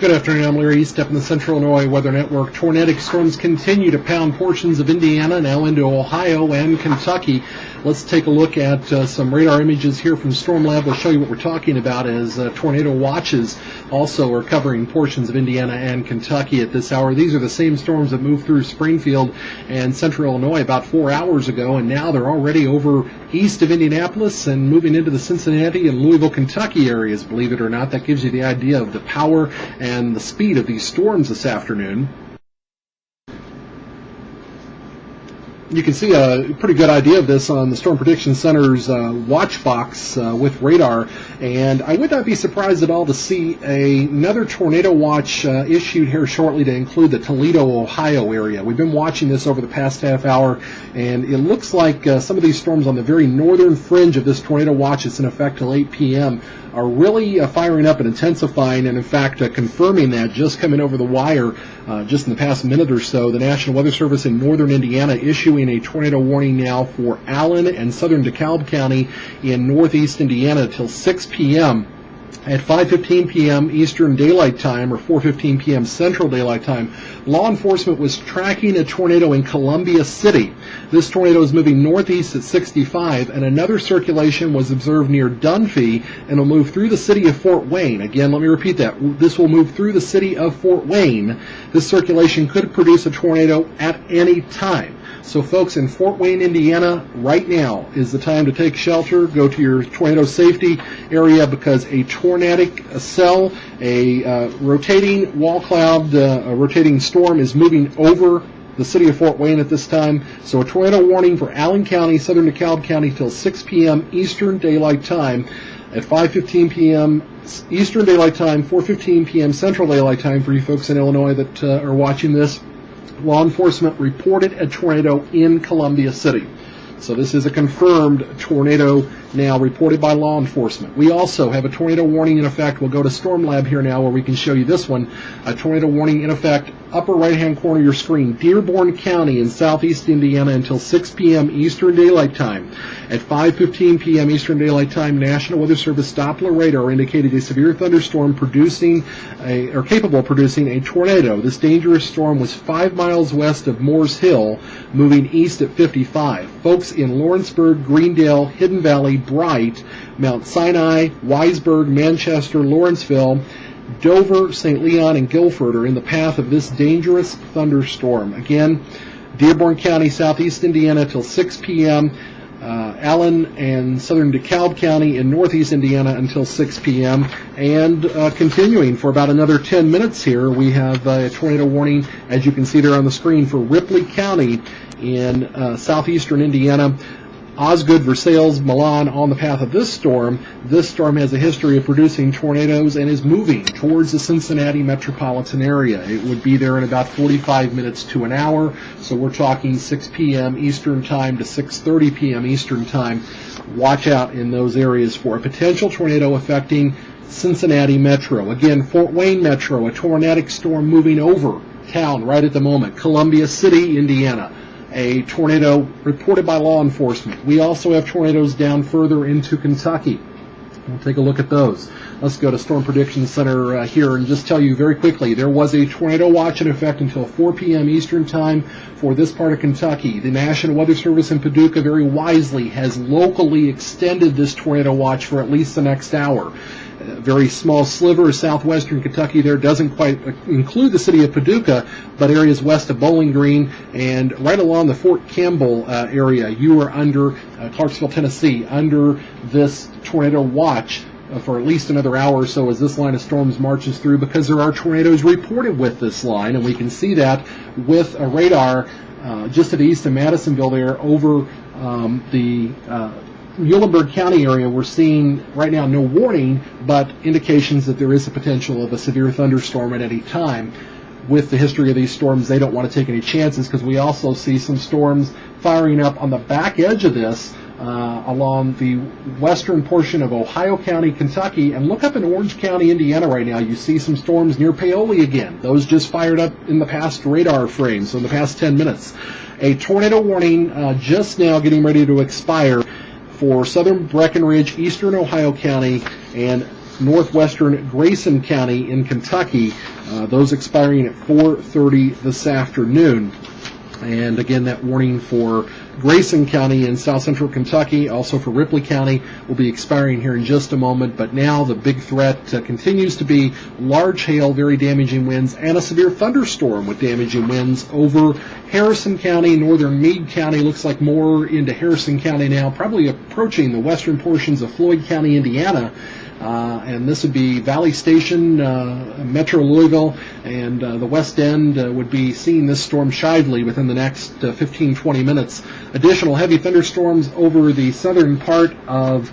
Good afternoon, I'm Larry East up in the Central Illinois Weather Network. Tornadic storms continue to pound portions of Indiana, now into Ohio and Kentucky. Let's take a look at some radar images here from Storm Lab. We'll show you what we're talking about as tornado watches also are covering portions of Indiana and Kentucky at this hour. These are the same storms that moved through Springfield and Central Illinois about 4 hours ago, and now they're already over east of Indianapolis and moving into the Cincinnati and Louisville, Kentucky areas, believe it or not. That gives you the idea of the power and the speed of these storms this afternoon. You can see a pretty good idea of this on the Storm Prediction Center's watch box with radar, and I would not be surprised at all to see another tornado watch issued here shortly to include the Toledo, Ohio area. We've been watching this over the past half hour, and it looks like some of these storms on the very northern fringe of this tornado watch that's in effect till 8 p.m. are really firing up and intensifying, and in fact confirming that just coming over the wire just in the past minute or so. The National Weather Service in northern Indiana issuing a tornado warning now for Allen and southern DeKalb County in northeast Indiana till 6 p.m. At 5:15 p.m. Eastern Daylight Time, or 4:15 p.m. Central Daylight Time, law enforcement was tracking a tornado in Columbia City. This tornado is moving northeast at 65, and another circulation was observed near Dunphy and will move through the city of Fort Wayne. Again, let me repeat that. This will move through the city of Fort Wayne. This circulation could produce a tornado at any time. So folks in Fort Wayne, Indiana, right now is the time to take shelter. Go to your tornado safety area because a tornadic cell, a rotating wall cloud, a rotating storm is moving over the city of Fort Wayne at this time. So a tornado warning for Allen County, southern DeKalb County till 6 p.m. Eastern Daylight Time. At 5:15 p.m. Eastern Daylight Time, 4:15 p.m. Central Daylight Time for you folks in Illinois that are watching this. Law enforcement reported a tornado in Columbia City. So this is a confirmed tornado now reported by law enforcement. We also have a tornado warning in effect. We'll go to Storm Lab here now where we can show you this one. A tornado warning in effect, upper right-hand corner of your screen, Dearborn County in southeast Indiana until 6 p.m. Eastern Daylight Time. At 5:15 p.m. Eastern Daylight Time, National Weather Service Doppler radar indicated a severe thunderstorm capable of producing a tornado. This dangerous storm was 5 miles west of Moores Hill, moving east at 55. Folks in Lawrenceburg, Greendale, Hidden Valley, Bright, Mount Sinai, Weisburg, Manchester, Lawrenceville, Dover, St. Leon, and Guilford are in the path of this dangerous thunderstorm. Again, Dearborn County, southeast Indiana till 6 p.m., Allen and southern DeKalb County in northeast Indiana until 6 p.m. And continuing for about another 10 minutes here, we have a tornado warning, as you can see there on the screen, for Ripley County in southeastern Indiana. Osgood, Versailles, Milan on the path of this storm. This storm has a history of producing tornadoes and is moving towards the Cincinnati metropolitan area. It would be there in about 45 minutes to an hour, so we're talking 6 p.m. Eastern Time to 6:30 p.m. Eastern Time. Watch out in those areas for a potential tornado affecting Cincinnati Metro. Again, Fort Wayne Metro, a tornadic storm moving over town right at the moment. Columbia City, Indiana, a tornado reported by law enforcement. We also have tornadoes down further into Kentucky. We'll take a look at those. Let's go to Storm Prediction Center here and just tell you very quickly, there was a tornado watch in effect until 4 p.m. Eastern Time for this part of Kentucky. The National Weather Service in Paducah very wisely has locally extended this tornado watch for at least the next hour. A very small sliver of southwestern Kentucky there doesn't quite include the city of Paducah, but areas west of Bowling Green and right along the Fort Campbell area. You are under Clarksville, Tennessee, under this tornado watch for at least another hour or so as this line of storms marches through, because there are tornadoes reported with this line, and we can see that with a radar just to the east of Madisonville there over the Muhlenberg County area. We're seeing right now no warning, but indications that there is a potential of a severe thunderstorm at any time. With the history of these storms, they don't want to take any chances, because we also see some storms firing up on the back edge of this along the western portion of Ohio County, Kentucky, and look up in Orange County, Indiana right now. You see some storms near Paoli again. Those just fired up in the past radar frame, so in the past 10 minutes. A tornado warning just now getting ready to expire for southern Breckenridge, eastern Ohio County, and northwestern Grayson County in Kentucky, those expiring at 4:30 this afternoon. And again, that warning for Grayson County in south central Kentucky, also for Ripley County, will be expiring here in just a moment. But now the big threat continues to be large hail, very damaging winds, and a severe thunderstorm with damaging winds over Harrison County, northern Meade County. Looks like more into Harrison County now, probably approaching the western portions of Floyd County, Indiana. And this would be Valley Station, Metro Louisville, and the West End would be seeing this storm shyly within the next 15-20 minutes. Additional heavy thunderstorms over the southern part of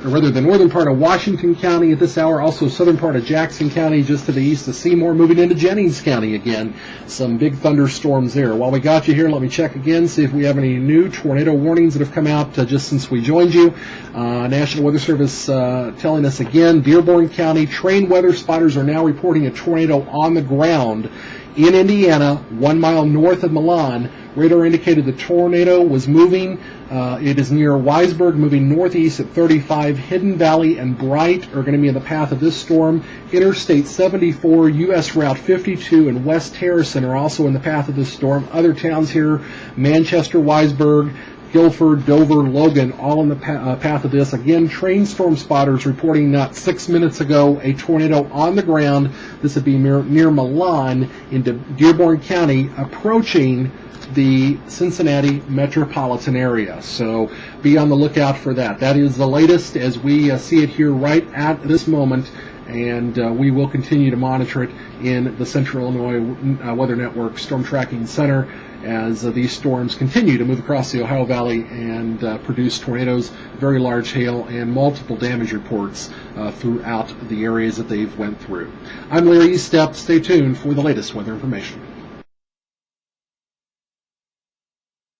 or rather the northern part of Washington County at this hour, also southern part of Jackson County, just to the east of Seymour, moving into Jennings County again. Some big thunderstorms there. While we got you here, let me check again, see if we have any new tornado warnings that have come out just since we joined you. National Weather Service telling us again, Dearborn County trained weather spotters are now reporting a tornado on the ground in Indiana, 1 mile north of Milan. Radar indicated the tornado was moving. It is near Weisberg, moving northeast at 35. Hidden Valley and Bright are going to be in the path of this storm. Interstate 74, U.S. Route 52, and West Harrison are also in the path of this storm. Other towns here, Manchester, Weisberg, Guilford, Dover, Logan, all in the path of this. Again, trained storm spotters reporting not 6 minutes ago a tornado on the ground. This would be near Milan into Dearborn County, approaching the Cincinnati metropolitan area. So be on the lookout for that. That is the latest as we see it here right at this moment, and we will continue to monitor it in the Central Illinois Weather Network Storm Tracking Center as these storms continue to move across the Ohio Valley and produce tornadoes, very large hail, and multiple damage reports throughout the areas that they've went through. I'm Larry Estep. Stay tuned for the latest weather information.